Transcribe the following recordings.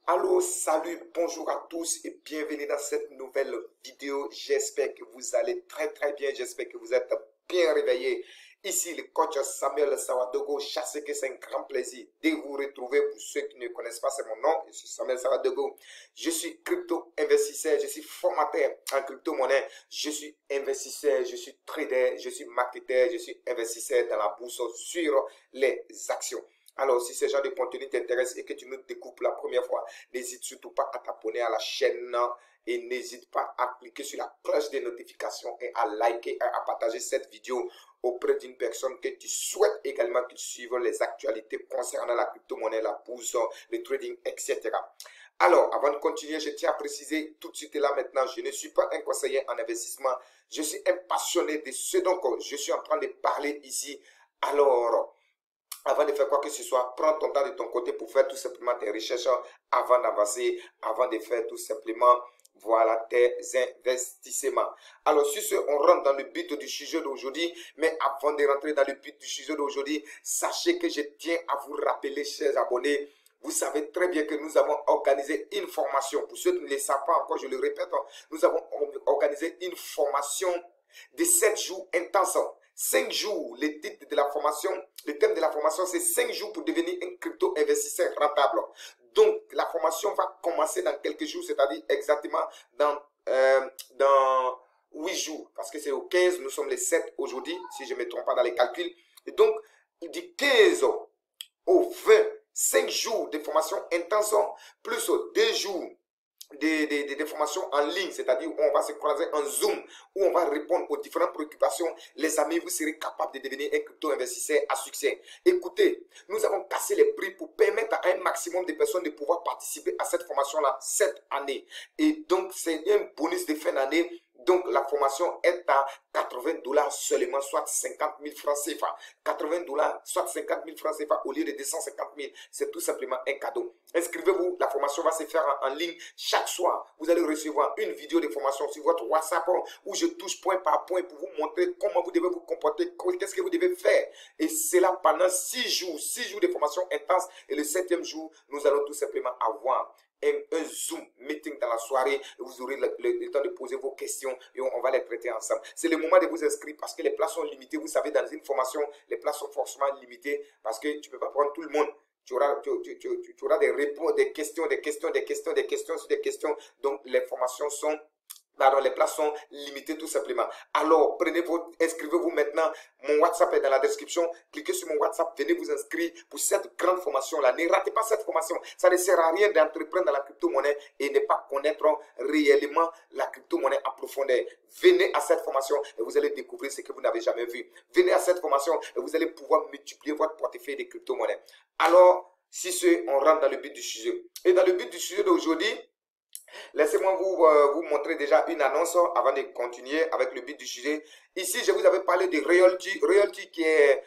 Allô, salut, bonjour à tous et bienvenue dans cette nouvelle vidéo. J'espère que vous allez très bien, j'espère que vous êtes bien réveillés. Ici le coach Samuel Sawadogo, chasse que c'est un grand plaisir de vous retrouver. Pour ceux qui ne connaissent pas, c'est mon nom, je suis Samuel Sawadogo. Je suis crypto-investisseur, je suis formateur en crypto-monnaie, je suis investisseur, je suis trader, je suis marketeur, je suis investisseur dans la bourse sur les actions. Alors, si ce genre de contenu t'intéresse et que tu nous découvres pour la première fois, n'hésite surtout pas à t'abonner à la chaîne et n'hésite pas à cliquer sur la cloche de notification et à liker et à partager cette vidéo auprès d'une personne que tu souhaites également qu'il suive les actualités concernant la crypto-monnaie, la bourse, le trading, etc. Alors, avant de continuer, je tiens à préciser tout de suite et là maintenant, je ne suis pas un conseiller en investissement. Je suis un passionné de ce dont je suis en train de parler ici. Alors, avant de faire quoi que ce soit, prends ton temps de ton côté pour faire tout simplement tes recherches avant d'avancer, avant de faire tout simplement, voilà, tes investissements. Alors, sur ce, on rentre dans le but du sujet d'aujourd'hui. Mais avant de rentrer dans le but du sujet d'aujourd'hui, sachez que je tiens à vous rappeler, chers abonnés, vous savez très bien que nous avons organisé une formation. Pour ceux qui ne le savent pas encore, je le répète, nous avons organisé une formation de 7 jours intenses. 5 jours, le titre de la formation, le thème de la formation, c'est 5 jours pour devenir un crypto-investisseur rentable. Donc, la formation va commencer dans quelques jours, c'est-à-dire exactement dans 8 jours. Parce que c'est au 15, nous sommes les 7 aujourd'hui, si je ne me trompe pas dans les calculs. Et donc, du 15 au 20, 5 jours de formation intense, plus 2 jours des formations en ligne, c'est-à-dire où on va se croiser en Zoom, où on va répondre aux différentes préoccupations. Les amis, vous serez capables de devenir un crypto-investisseur à succès. Écoutez, nous avons cassé les prix pour permettre à un maximum de personnes de pouvoir participer à cette formation-là cette année. Et donc, c'est un bonus de fin d'année. Donc, la formation est à 80 $ seulement, soit 50 000 francs CFA. 80 $, soit 50 000 francs CFA au lieu de 250 000. C'est tout simplement un cadeau. Inscrivez-vous, la formation va se faire en ligne. Chaque soir, vous allez recevoir une vidéo de formation sur votre WhatsApp où je touche point par point pour vous montrer comment vous devez vous comporter, qu'est-ce que vous devez faire. Et c'est là pendant 6 jours de formation intense. Et le 7e jour, nous allons tout simplement avoir un Zoom meeting dans la soirée et vous aurez le temps de poser vos questions et on va les traiter ensemble. C'est le moment de vous inscrire parce que les places sont limitées. Vous savez, dans une formation, les places sont forcément limitées parce que tu ne peux pas prendre tout le monde. Tu auras des réponses, des questions sur des questions. Donc, les formations sont... Pardon, les places sont limitées tout simplement. Alors, inscrivez-vous maintenant. Mon WhatsApp est dans la description. Cliquez sur mon WhatsApp, venez vous inscrire pour cette grande formation-là. Ne ratez pas cette formation. Ça ne sert à rien d'entreprendre dans la crypto-monnaie et ne pas connaître réellement la crypto-monnaie en profondeur. Venez à cette formation et vous allez découvrir ce que vous n'avez jamais vu. Venez à cette formation et vous allez pouvoir multiplier votre portefeuille de crypto-monnaie. Alors, si on rentre dans le but du sujet. Et dans le but du sujet d'aujourd'hui, laissez-moi vous montrer déjà une annonce avant de continuer avec le but du sujet. Ici, je vous avais parlé de Realty. Realty qui est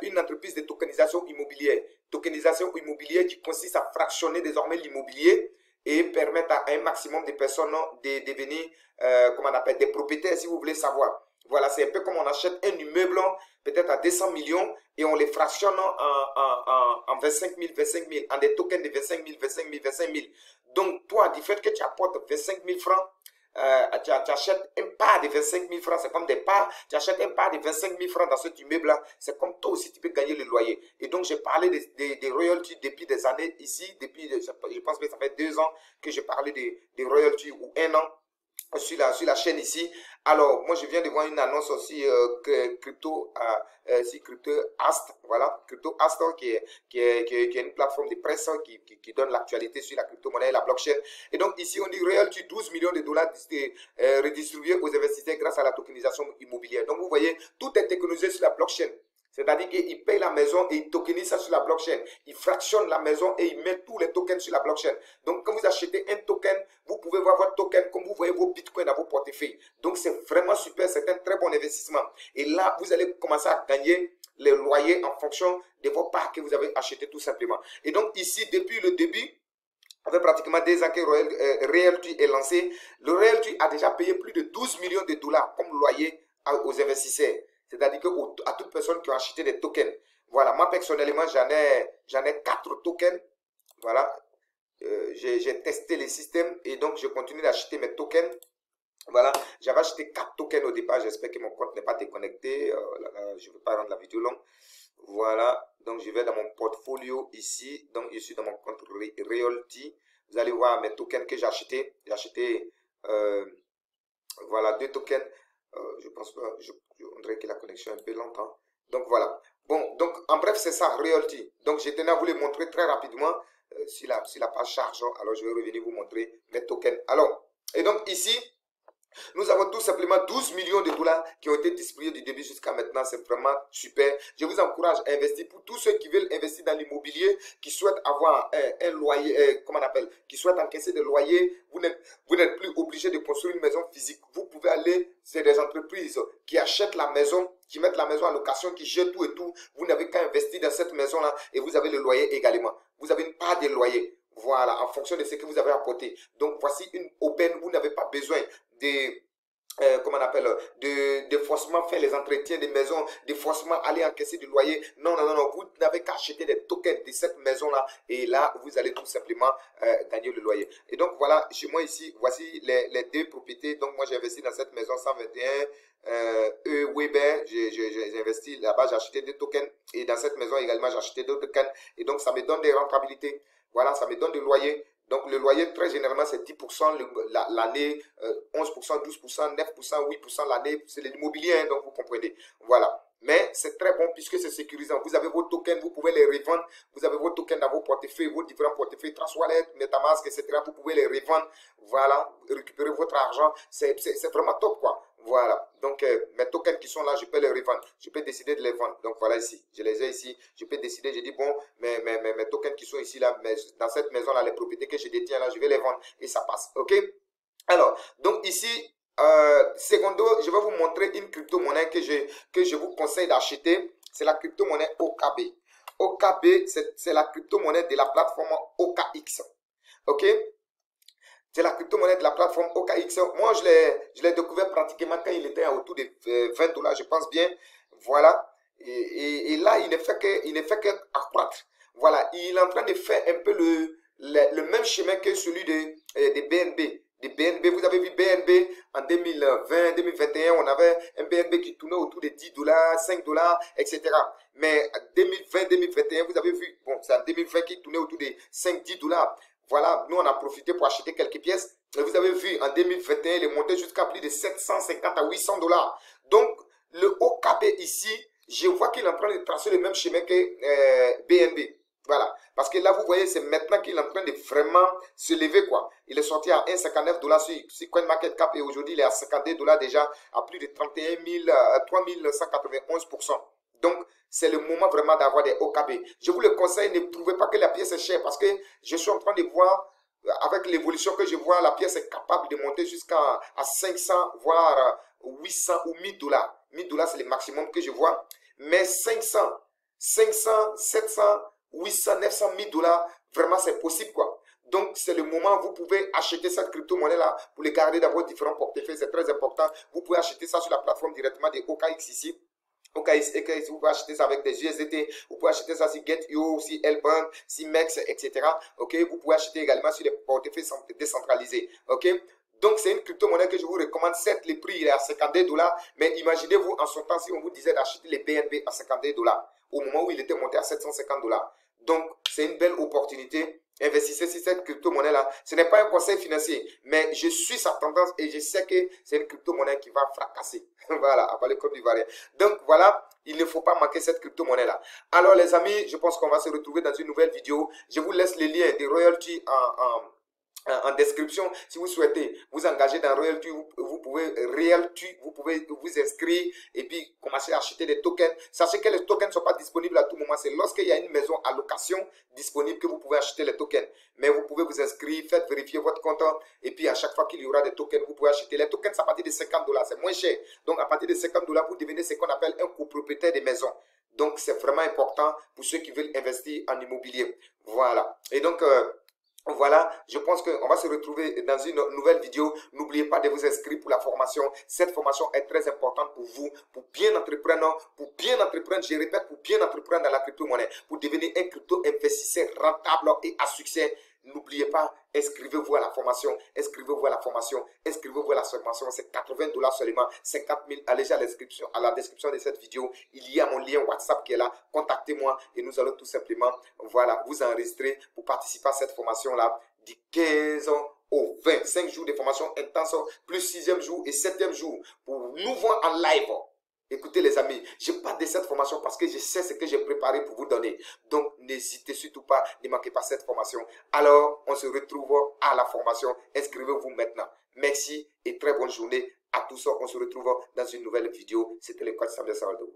une entreprise de tokenisation immobilière. Tokenisation immobilière qui consiste à fractionner désormais l'immobilier et permettre à un maximum de personnes de devenir, comment on appelle, des propriétaires si vous voulez savoir. Voilà, c'est un peu comme on achète un immeuble peut-être à 200 millions et on les fractionne en 25 000, en des tokens de 25 000. Donc, toi, du fait que tu apportes 25 000 francs, tu achètes un part de 25 000 francs, c'est comme des parts, tu achètes un part de 25 000 francs dans cet immeuble-là, c'est comme toi aussi tu peux gagner le loyer. Et donc, j'ai parlé des royalties depuis des années ici, depuis, je pense que ça fait 2 ans que j'ai parlé des royalties ou 1 an. Sur la chaîne ici. Alors, moi, je viens de voir une annonce aussi Crypto Ast, voilà, Crypto Ast qui est une plateforme de presse qui donne l'actualité sur la crypto-monnaie et la blockchain. Et donc, ici, on dit Realty 12 millions de dollars redistribués aux investisseurs grâce à la tokenisation immobilière. Donc, vous voyez, tout est technologisé sur la blockchain. C'est-à-dire qu'il paye la maison et il tokenise ça sur la blockchain. Il fractionne la maison et il met tous les tokens sur la blockchain. Donc, quand vous achetez un token, vous pouvez voir votre token comme vous voyez vos bitcoins dans vos portefeuilles. Donc, c'est vraiment super. C'est un très bon investissement. Et là, vous allez commencer à gagner les loyers en fonction de vos parts que vous avez achetées tout simplement. Et donc, ici, depuis le début, ça fait pratiquement 2 ans que Realty est lancé. Le Realty a déjà payé plus de 12 millions de dollars comme loyer aux investisseurs. C'est-à-dire qu'à toute personne qui a acheté des tokens. Voilà, moi personnellement, j'en ai 4 tokens. Voilà. j'ai testé les systèmes et donc je continue d'acheter mes tokens. Voilà, j'avais acheté 4 tokens au départ. J'espère que mon compte n'est pas déconnecté. Je ne veux pas rendre la vidéo longue. Voilà, donc je vais dans mon portfolio ici. Donc je suis dans mon compte Realty. Vous allez voir mes tokens que j'ai achetés. J'ai acheté, voilà, 2 tokens. Je pense pas, on dirait que la connexion est un peu lente. Hein. Donc voilà. Bon, donc en bref, c'est ça, Realty. Donc je tenais à vous les montrer très rapidement. Si la page charge, alors je vais revenir vous montrer mes tokens. Alors, et donc ici, nous avons tout simplement 12 millions de dollars qui ont été distribués du début jusqu'à maintenant. C'est vraiment super. Je vous encourage à investir. Pour tous ceux qui veulent investir dans l'immobilier, qui souhaitent avoir un loyer, comment on appelle, qui souhaitent encaisser des loyers, vous n'êtes plus obligé de construire une maison physique. Vous pouvez aller, c'est des entreprises qui achètent la maison, qui mettent la maison en location, qui jettent tout et tout. Vous n'avez qu'à investir dans cette maison-là et vous avez le loyer également. Vous avez une part des loyers. Voilà, en fonction de ce que vous avez apporté. Donc, voici une aubaine. Vous n'avez pas besoin comment on appelle, de forcément faire les entretiens des maisons, de forcément aller encaisser du loyer. Non, non, non, non. Vous n'avez qu'à acheter des tokens de cette maison-là. Et là, vous allez tout simplement gagner le loyer. Et donc, voilà, chez moi ici, voici les 2 propriétés. Donc, moi, j'ai investi dans cette maison 121 Weber. J'ai investi là-bas, j'ai acheté 2 tokens. Et dans cette maison également, j'ai acheté 2 tokens. Et donc, ça me donne des rentabilités. Voilà, ça me donne du loyer. Donc, le loyer, très généralement, c'est 10% l'année, 11%, 12%, 9%, 8% l'année. C'est l'immobilier, hein, donc vous comprenez. Voilà. Mais c'est très bon puisque c'est sécurisant. Vous avez vos tokens, vous pouvez les revendre. Vous avez vos tokens dans vos portefeuilles, vos différents portefeuilles, Transwallet, Metamask, etc. Vous pouvez les revendre. Voilà. Récupérer votre argent. C'est vraiment top, quoi. Voilà. Donc, mes tokens qui sont là, je peux les revendre. Je peux décider de les vendre. Donc, voilà ici. Je les ai ici. Je peux décider. Je dis, bon, mes tokens qui sont ici, là, dans cette maison-là, les propriétés que je détiens, là, je vais les vendre. Et ça passe. OK? Alors, donc ici, secondo, je vais vous montrer une crypto-monnaie que je vous conseille d'acheter. C'est la crypto-monnaie OKB. OKB, c'est la crypto-monnaie de la plateforme OKX. OK? C'est la crypto-monnaie de la plateforme OKX. Moi, je l'ai découvert pratiquement quand il était autour de 20 $, je pense bien. Voilà. Et là, il ne fait que accroître. Voilà. Il est en train de faire un peu le même chemin que celui de BNB. De BNB, vous avez vu BNB en 2020, 2021, on avait un BNB qui tournait autour de 10 $, 5 $, etc. Mais en 2020, 2021, vous avez vu, bon, c'est en 2020 qui tournait autour de 5, 10 $. Voilà, nous on a profité pour acheter quelques pièces. Et vous avez vu, en 2021, il est monté jusqu'à plus de 750 à 800 $. Donc, le OKB ici, je vois qu'il est en train de tracer le même chemin que BNB. Voilà, parce que là, vous voyez, c'est maintenant qu'il est en train de vraiment se lever, quoi. Il est sorti à 1,59 $ sur CoinMarketCap et aujourd'hui, il est à 52 $ déjà, à plus de 3191%. Donc, c'est le moment vraiment d'avoir des OKB. Je vous le conseille, ne trouvez pas que la pièce est chère parce que je suis en train de voir, avec l'évolution que je vois, la pièce est capable de monter jusqu'à 500, voire 800 ou 1000 $. 1000 $, c'est le maximum que je vois. Mais 500, 700, 800, 900, 1000 $, vraiment c'est possible, quoi. Donc, c'est le moment où vous pouvez acheter cette crypto-monnaie-là pour les garder dans vos différents portefeuilles. C'est très important. Vous pouvez acheter ça sur la plateforme directement de OKX ici. OKX, vous pouvez acheter ça avec des USDT, vous pouvez acheter ça sur Get.io, sur L-Bank, sur MEX, etc. Ok, vous pouvez acheter également sur les portefeuilles décentralisés. Ok, donc c'est une crypto-monnaie que je vous recommande. Certes, le prix il est à 52 $, mais imaginez-vous en son temps si on vous disait d'acheter les BNB à 52 $, au moment où il était monté à 750 $. Donc, c'est une belle opportunité. Investissez sur cette crypto-monnaie-là. Ce n'est pas un conseil financier, mais je suis sa tendance et je sais que c'est une crypto-monnaie qui va fracasser. Voilà, à parler comme du variant. Donc, voilà, il ne faut pas manquer cette crypto-monnaie-là. Alors, les amis, je pense qu'on va se retrouver dans une nouvelle vidéo. Je vous laisse les liens des royalties en description. Si vous souhaitez vous engager dans Realty, vous pouvez vous inscrire et puis commencer à acheter des tokens. Sachez que les tokens ne sont pas disponibles à tout moment. C'est lorsqu'il y a une maison à location disponible que vous pouvez acheter les tokens. Mais vous pouvez vous inscrire, faites vérifier votre compte et puis à chaque fois qu'il y aura des tokens, vous pouvez acheter. Les tokens, à partir de 50 $, c'est moins cher. Donc à partir de 50 $, vous devenez ce qu'on appelle un copropriétaire des maisons. Donc c'est vraiment important pour ceux qui veulent investir en immobilier. Voilà. Et donc, voilà, je pense qu'on va se retrouver dans une nouvelle vidéo. N'oubliez pas de vous inscrire pour la formation. Cette formation est très importante pour vous, pour bien entreprendre, je répète, pour bien entreprendre dans la crypto-monnaie, pour devenir un crypto-investisseur rentable et à succès. N'oubliez n'oubliez pas, inscrivez-vous à la formation, inscrivez-vous à la formation, inscrivez-vous à la formation. C'est 80 $ seulement, 50 000. Allez à l'inscription, à la description de cette vidéo. Il y a mon lien WhatsApp qui est là. Contactez-moi et nous allons tout simplement, voilà, vous enregistrer pour participer à cette formation-là du 15 au 20. 5 jours de formation intense, plus 6e jour et 7e jour pour nous voir en live. Écoutez les amis, je parle de cette formation parce que je sais ce que j'ai préparé pour vous donner. Donc n'hésitez surtout pas, ne manquez pas cette formation. Alors on se retrouve à la formation. Inscrivez-vous maintenant. Merci et très bonne journée à tous. On se retrouve dans une nouvelle vidéo. C'était le coach Samuel Salvador.